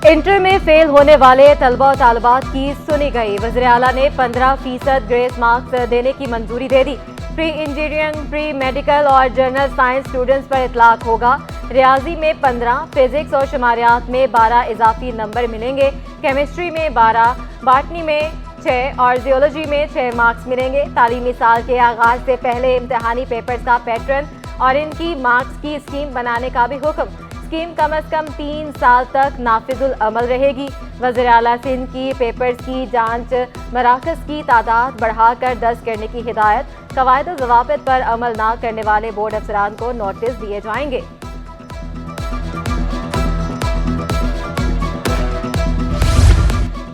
Inter में fail होने वाले तलबा और तालिबात की सुनी गई। वज़ीर आला ने 15% ग्रेस मार्क्स देने की मंजूरी दे दी। प्री इंजीनियरिंग, प्री मेडिकल और जनरल साइंस स्टूडेंट्स पर इतलाक होगा। रियाजी में 15, फिजिक्स और शुमारियात में 12 इजाफी नंबर मिलेंगे। केमिस्ट्री में 12, बॉटनी में 6 और जियोलॉजी में 6 मार्क्स मिलेंगे। तालीमी साल के आगाज से पहले इम्तिहानी पेपर्स का पैटर्न और इनकी मार्क्स की स्कीम बनाने का भी हुक्म। स्कीम कम अज कम 3 साल तक नाफिजुल अमल रहेगी। वज़ीर आला से इनकी पेपर्स की जांच मराकज़ की तादाद बढ़ाकर 10 करने की हिदायत। कवायद और ज़वाबित पर अमल न करने वाले बोर्ड अफसरान को नोटिस दिए जाएंगे।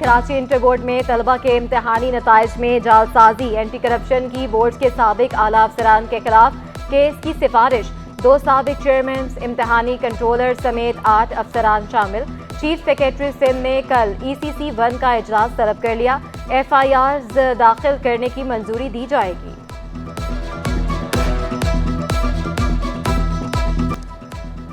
कराची इंटर बोर्ड में तलबा के इम्तिहानी नताइज में जालसाजी, एंटी करप्शन की बोर्ड के साबिक आला अफसरान के खिलाफ केस की सिफारिश। 2 साबिक चेयरमैन, इम्तिहानी कंट्रोलर समेत 8 अफसरान शामिल। चीफ सेक्रेटरी सिंध ने कल ECC 1 का इजलास तलब कर लिया। FIRs दाखिल करने की मंजूरी दी जाएगी।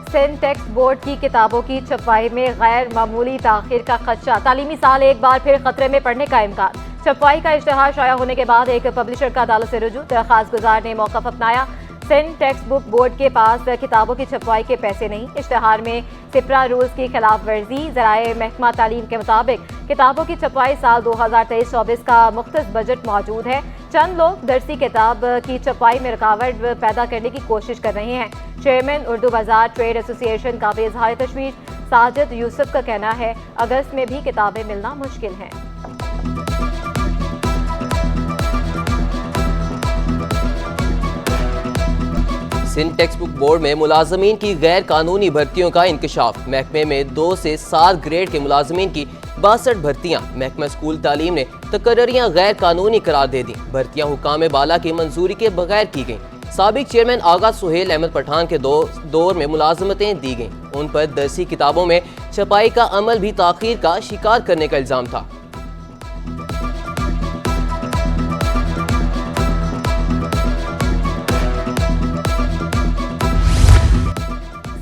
सिंध टेक्स्ट बोर्ड की किताबों की छपवाई में गैर मामूली ताखीर का खदशा। तालीमी साल एक बार फिर खतरे में पड़ने का इम्कान। छपवाई का इश्तहार शाया होने के बाद एक पब्लिशर का अदालत से रुजू। दरख्वास्त गुजार ने मौक़िफ़ अपनाया। सिंध टेक्स्ट बुक बोर्ड के पास किताबों की छपवाई के पैसे नहीं। इश्तहार में सिपरा रूल्स की खिलाफ वर्जी। ज़राए महकमा तालीम के मुताबिक किताबों की छपवाई साल 2023-24 का मुख्तस बजट मौजूद है। चंद लोग दरसी किताब की छपवाई में रुकावट पैदा करने की कोशिश कर रहे हैं। चेयरमैन उर्दू बाजार ट्रेड एसोसिएशन का भी इजहार तशवीश। साजिद यूसुफ का कहना है अगस्त में भी किताबें मिलना मुश्किल है। सिंध टेक्स्ट बुक बोर्ड में मुलाजमीन की गैर कानूनी भर्तियों का इंकशाफ। महकमे में 2 से 7 ग्रेड के मुलाजमीन की 62 भर्तियाँ। महकमा स्कूल तालीम ने तकर्रियाँ गैर कानूनी करार दे दी। भर्तियाँ हुकाम बाला की मंजूरी के बगैर की गईं। साबिक चेयरमैन आगा सुहेल अहमद पठान के दौर में मुलाजमतें दी गईं। उन पर दरसी किताबों में छपाई का अमल भी ताखीर का शिकार करने का इल्जाम था।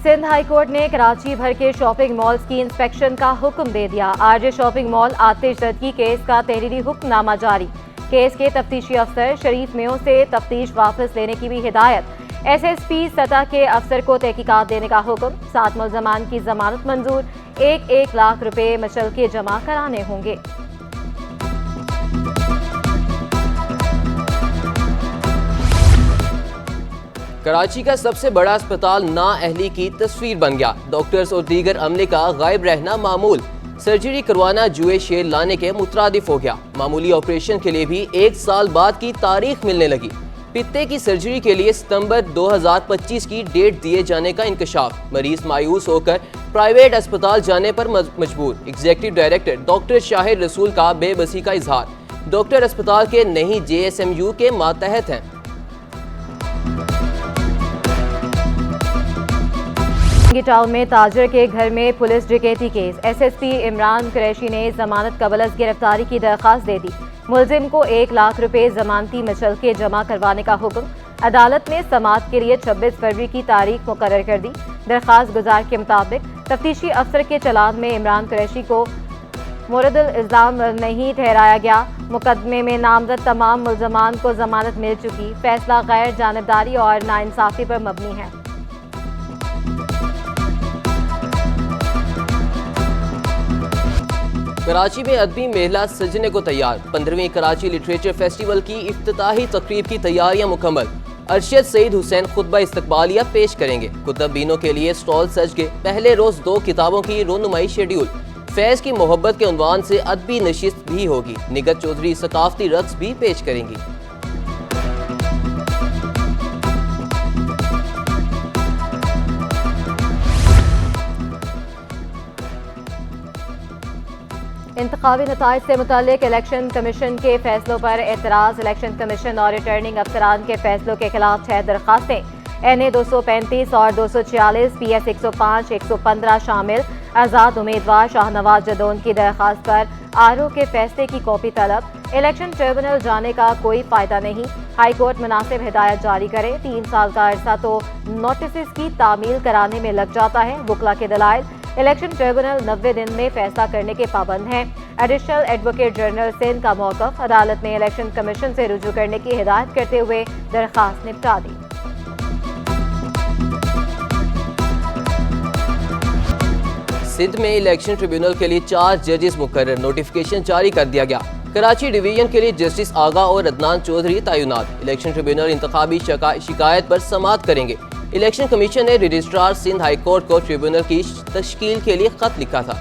सिंध हाई कोर्ट ने कराची भर के शॉपिंग मॉल्स की इंस्पेक्शन का हुक्म दे दिया। RJ शॉपिंग मॉल आतिश ज़दगी केस का तहरीरी हुक्मनामा जारी। केस के तफ्तीशी अफसर शरीफ मेयों से तफ्तीश वापस लेने की भी हिदायत। SSP सतह के अफसर को तहकीकात देने का हुक्म। 7 मुल्ज़मान की जमानत मंजूर। 1-1 लाख रुपए मशल्के जमा कराने होंगे। कराची का सबसे बड़ा अस्पताल नाअहली की तस्वीर बन गया। डॉक्टर्स और दीगर अमले का गायब रहना मामूल। सर्जरी करवाना जुए शेर लाने के मुतरादिफ हो गया। मामूली ऑपरेशन के लिए भी 1 साल बाद की तारीख मिलने लगी। पित्ते की सर्जरी के लिए सितंबर 2025 की डेट दिए जाने का इंकशाफ। मरीज मायूस होकर प्राइवेट अस्पताल जाने पर मजबूर। एग्जीक्यूटिव डायरेक्टर डॉक्टर शाहिद रसूल का बेबसी का इजहार। डॉक्टर अस्पताल के नहीं JSMU के मातहत हैं। टाउन में ताजर के घर में पुलिस डकैती केस। SSP इमरान कुरैशी ने जमानत कबल गिरफ्तारी की दरख्वास्त दे दी। मुलजिम को 1 लाख रुपए जमानती मशल्के जमा करवाने का हुक्म। अदालत ने समाअत के लिए 26 फरवरी की तारीख मुकर्रर कर दी। दरख्वास्त गुजार के मुताबिक तफ्तीशी अफसर के चलान में इमरान कुरैशी को मुरदुल इल्जाम नहीं ठहराया गया। मुकदमे में नामजद तमाम मुलजमान को जमानत मिल चुकी। फैसला गैर जानिबदारी और नाइंसाफी पर मबनी है। कराची में अदबी मेला सजने को तैयार। 15वीं कराची लिटरेचर फेस्टिवल की इफ्तिताही तकरीब की तैयारियां मुकम्मल। अरशद सईद हुसैन खुतबा इस्तकबालिया पेश करेंगे। कुतुब बीनों के लिए स्टॉल सज गए। पहले रोज 2 किताबों की रोनुमाई शेड्यूल। फैज की मोहब्बत के उन्वान से अदबी नशिस्त भी होगी। निगत चौधरी सकाफती रक्स भी पेश करेंगी। इंतखाबी नताइज से मुतालिक इलेक्शन कमीशन के फैसलों पर एतराज़। इलेक्शन कमीशन और रिटर्निंग अफसरान के फैसलों के खिलाफ 6 दरखास्तें। NA 235 और 246, PS 105, 115 शामिल। आज़ाद उम्मीदवार शाहनवाज जदौन की दरखास्त पर RO के फैसले की कॉपी तलब। इलेक्शन ट्रिब्यूनल जाने का कोई फायदा नहीं। हाई कोर्ट मुनासिब हिदायत जारी करे। 3 साल का अरसा तो नोटिस की तामील कराने में लग जाता है। वकला के दलाइल। इलेक्शन ट्रिब्यूनल 90 दिन में फैसला करने के पाबंद हैं। एडिशनल एडवोकेट जनरल सिंध का मौकफ, अदालत ने इलेक्शन कमीशन से रुजू करने की हिदायत करते हुए दरखास्त निपटा दी। सिंध में इलेक्शन ट्रिब्यूनल के लिए 4 जजेस मुकर्रर, नोटिफिकेशन जारी कर दिया गया। कराची डिवीजन के लिए जस्टिस आगा और अदनान चौधरी तैनात। इलेक्शन ट्रिब्यूनल इंतखाबी शिकायत पर समाअत करेंगे। इलेक्शन कमीशन ने रजिस्ट्रार सिंध हाई कोर्ट को ट्रिब्यूनल की तश्कील के लिए खत लिखा था।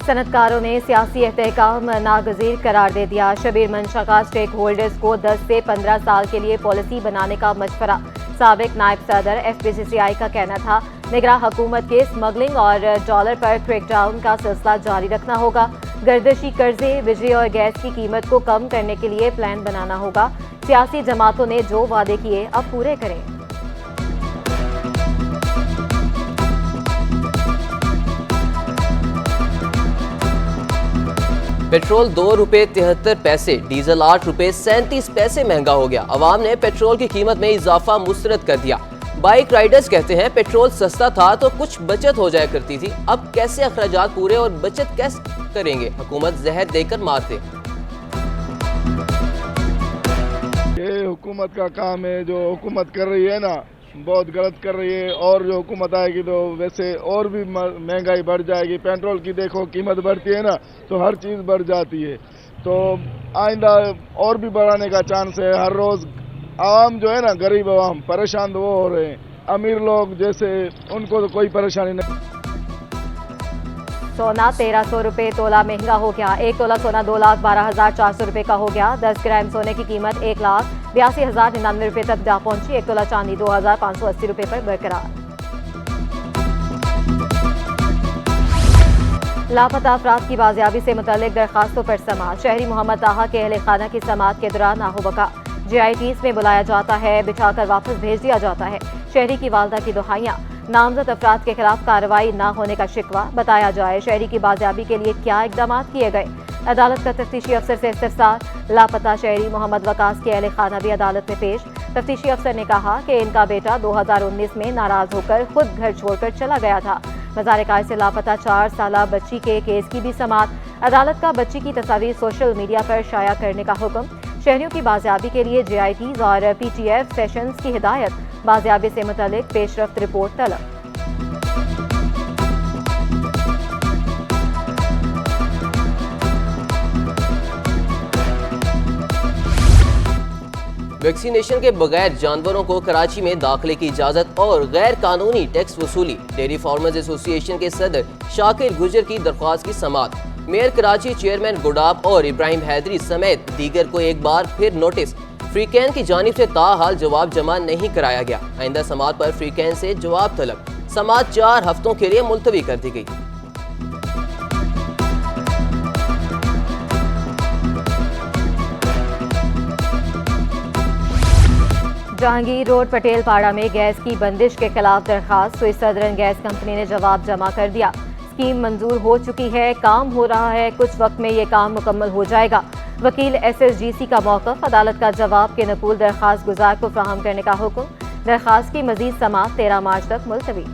सनतकारों ने सियासी एहतकाम नागजीर करार दे दिया। शबीर मंशा का स्टेक होल्डर्स को 10 से 15 साल के लिए पॉलिसी बनाने का मशवरा। साबिक नायब सदर FPCCI का कहना था, निगरान हुकूमत के स्मगलिंग और डॉलर पर क्रैकडाउन का सिलसिला जारी रखना होगा। गर्दिशी कर्जे, बिजली और गैस की कीमत को कम करने के लिए प्लान बनाना होगा। सियासी जमातों ने जो वादे किए अब पूरे करें। पेट्रोल ₹2.73, डीजल ₹8.37 महंगा हो गया। अवाम ने पेट्रोल की कीमत में इजाफा मुस्तरद कर दिया। बाइक राइडर्स कहते हैं, पेट्रोल सस्ता था तो कुछ बचत हो जाया करती थी, अब कैसे अखराजात पूरे और बचत कैसे करेंगे, हुकूमत जहर देकर मारते। ये हुकूमत का काम है, जो हुकूमत कर रही है ना बहुत गलत कर रही है, और जो हुकूमत आएगी तो वैसे और भी महंगाई बढ़ जाएगी। पेट्रोल की देखो कीमत बढ़ती है ना तो हर चीज़ बढ़ जाती है, तो आइंदा और भी बढ़ाने का चांस है। हर रोज़ आवाम जो है ना, गरीब आवाम परेशान तो वो हो रहे हैं, अमीर लोग जैसे उनको तो कोई परेशानी नहीं। सोना 1300 रुपये तोला महंगा हो गया। 1 तोला सोना 2,12,400 रुपये का हो गया। 10 ग्राम सोने की कीमत 1,82,099 रुपये तक जा पहुंची। 1 तोला चांदी 2,580 रुपये पर बरकरार। लापता अफराद की बाजियाबी से मुतल्लिक दरखास्तों पर समाअत। शहरी मोहम्मद ताहा के अहले खाना की समाअत के दौरान नाहोबका। JITs में बुलाया जाता है, बिठाकर वापस भेज दिया जाता है। शहरी की वालदा की दुहाइयां। नामजद अफराद के खिलाफ कार्रवाई न होने का शिकवा। बताया जाए शहरी की बाजियाबी के लिए क्या इकदाम किए गए। अदालत का तफ्तीशी अफसर से इस्तफसार। लापता शहरी मोहम्मद वकास के अहले खाना भी अदालत में पेश। तफ्तीशी अफसर ने कहा कि इनका बेटा 2019 में नाराज होकर खुद घर छोड़कर चला गया था। मज़ार-ए-कायद से लापता 4 साला बच्ची के केस की भी समाअत। अदालत का बच्ची की तस्वीर सोशल मीडिया पर शाया करने का हुक्म। शहरियों की बाजियाबी के लिए JITs और PTF सेशंस की हिदायत। बाजियाबी से मुतल्लिक पेशरफ्त रिपोर्ट तलब। वैक्सीनेशन के बगैर जानवरों को कराची में दाखिले की इजाजत और गैर कानूनी टैक्स वसूली। डेयरी फार्मर्स एसोसिएशन के सदर शाकिर गुजर की दरख्वास्त की समाअत। मेयर कराची चेयरमैन गुडाब और इब्राहिम हैदरी समेत दीगर को एक बार फिर नोटिस। फ्रीकैन की जानिब से ताहाल जवाब जमा नहीं कराया गया। आइंदा समाअत पर फ्रीकैन से जवाब तलब। समाअत 4 हफ्तों के लिए मुलतवी कर दी गई। जहांगीर रोड पटेल पाड़ा में गैस की बंदिश के खिलाफ दरखास्त। स्विस सदरन गैस कंपनी ने जवाब जमा कर दिया। स्कीम मंजूर हो चुकी है, काम हो रहा है, कुछ वक्त में ये काम मुकम्मल हो जाएगा। वकील SSGC का मौकफ। अदालत का जवाब के नकूल दरखास्त गुजार को फराहम करने का हुक्म। दरखास्त की मजीद समाअत 13 मार्च तक मुलतवी।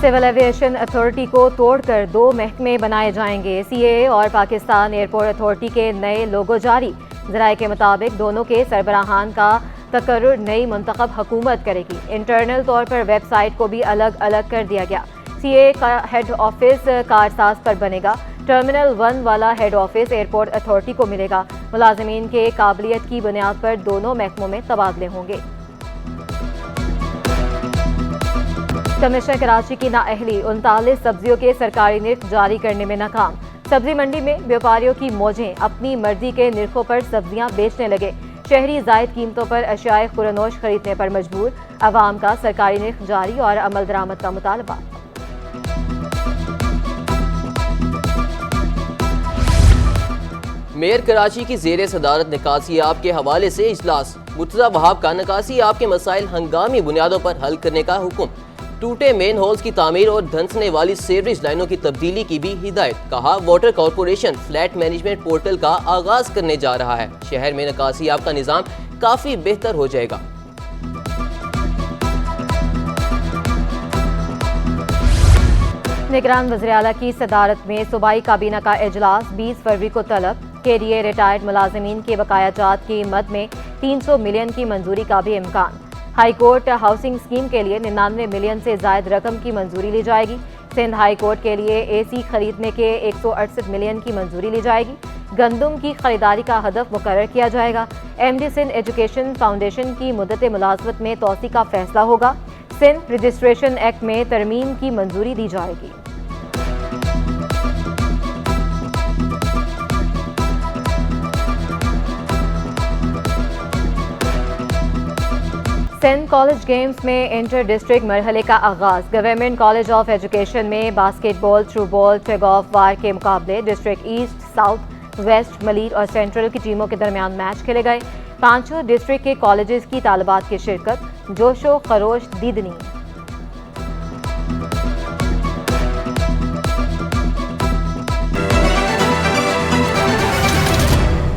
सिविल एविएशन अथॉरिटी को तोड़कर 2 महकमे बनाए जाएंगे। CAA और पाकिस्तान एयरपोर्ट अथॉरिटी के नए लोगो जारी। ज़राए के मुताबिक दोनों के सरबराहान का तकर्रुर नई मुंतखब हुकूमत करेगी। इंटरनल तौर पर वेबसाइट को भी अलग अलग कर दिया गया। CAA का हेड ऑफिस कारसाज पर बनेगा। टर्मिनल 1 वाला हेड ऑफिस एयरपोर्ट अथॉरिटी को मिलेगा। मुलाजिमीन के काबिलियत की बुनियाद पर दोनों महकमों में तबादले होंगे। कमिश्नर कराची की नाअहली। 39 सब्जियों के सरकारी निर्ख जारी करने में नाकाम। सब्जी मंडी में व्यापारियों की मौजें। अपनी मर्जी के निर्खों पर सब्जियां बेचने लगे। शहरी जायद कीमतों पर अशियाए खुरनोश खरीदने पर मजबूर। अवाम का सरकारी निर्ख जारी और अमल दरामद का मुतालबा। मेयर कराची की ज़ेर सदारत निकासी आप के हवाले से इजलास। मुर्तज़ा वहाब का निकासी आप के मसाइल हंगामी बुनियादों पर हल करने का हुक्म। टूटे मेन होल्स की तामीर और धंसने वाली सीवरेज लाइनों की तब्दीली की भी हिदायत। कहा water corporation flat management portal का आगाज करने जा रहा है। शहर में निकासियाब का निज़ाम काफी बेहतर हो जाएगा। निगरान वज़ीर आला की सदारत में सूबाई काबीना का इजलास 20 फरवरी को तलब। के लिए रिटायर्ड मुलाजिमीन के बकायाजात की मद में 300 मिलियन की मंजूरी का भी इम्कान। हाई कोर्ट हाउसिंग स्कीम के लिए 99 मिलियन से जायद रकम की मंजूरी ली जाएगी। सिंध हाई कोर्ट के लिए AC खरीदने के 168 मिलियन की मंजूरी ली जाएगी। गंदम की खरीदारी का हदफ मुकर्रर किया जाएगा। MD सिंध एजुकेशन फाउंडेशन की मुद्दत मुलाजमत में तोसी का फैसला होगा। सिंध रजिस्ट्रेशन एक्ट में तरमीम की मंजूरी दी जाएगी। सिंध कॉलेज गेम्स में इंटर डिस्ट्रिक्ट मरहले का आगाज। गवर्नमेंट कॉलेज ऑफ एजुकेशन में basketball, throw ball, tug of war के मुकाबले district east, south, west, Malir और सेंट्रल की टीमों के दरमियान मैच खेले गए। 5 डिस्ट्रिक्ट के कॉलेजेस की तालिबात की शिरकत। जोशो खरोश दीदनी।